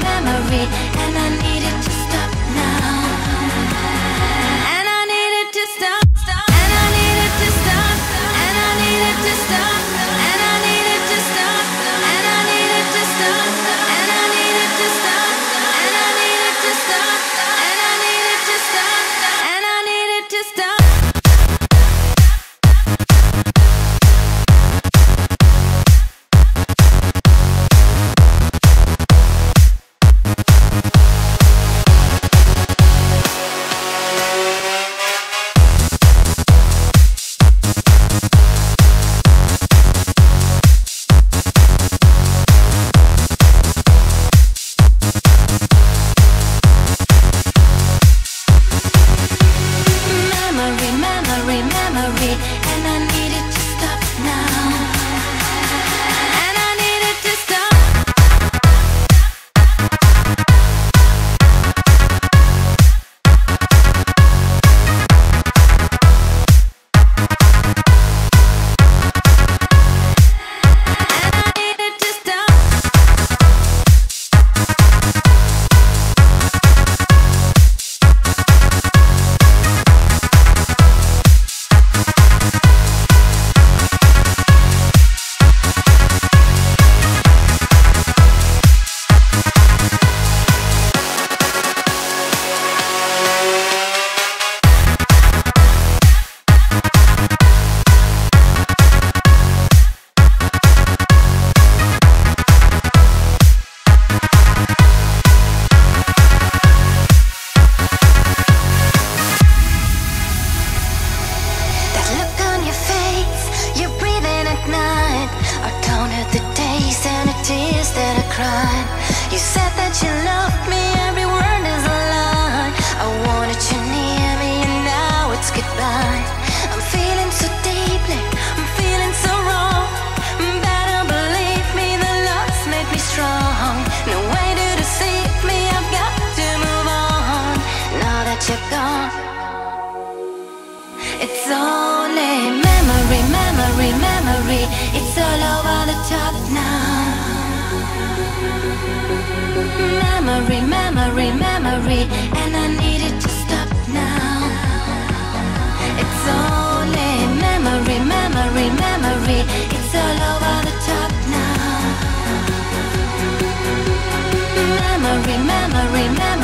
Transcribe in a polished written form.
memory, and I need it to stop now. And I need it to stop. And I need it to stop. And I need it to stop. And I need it to stop. And I need it to stop. And I need it to stop. And I need it to stop. And I need it to stop. And I need it to stop. Memory, and I need it to stop now. And I need it to stop. And I need it to stop. You said that you loved me, every word is a lie. I wanted you near me and now it's goodbye. I'm feeling so deeply, I'm feeling so wrong. Better believe me, the loves make me strong. No way to deceive me, I've got to move on. Now that you're gone, it's only memory, memory, memory. It's all over the top now. Memory, memory, memory, and I need it to stop now. It's only memory, memory, memory. It's all over the top now. Memory, memory, memory.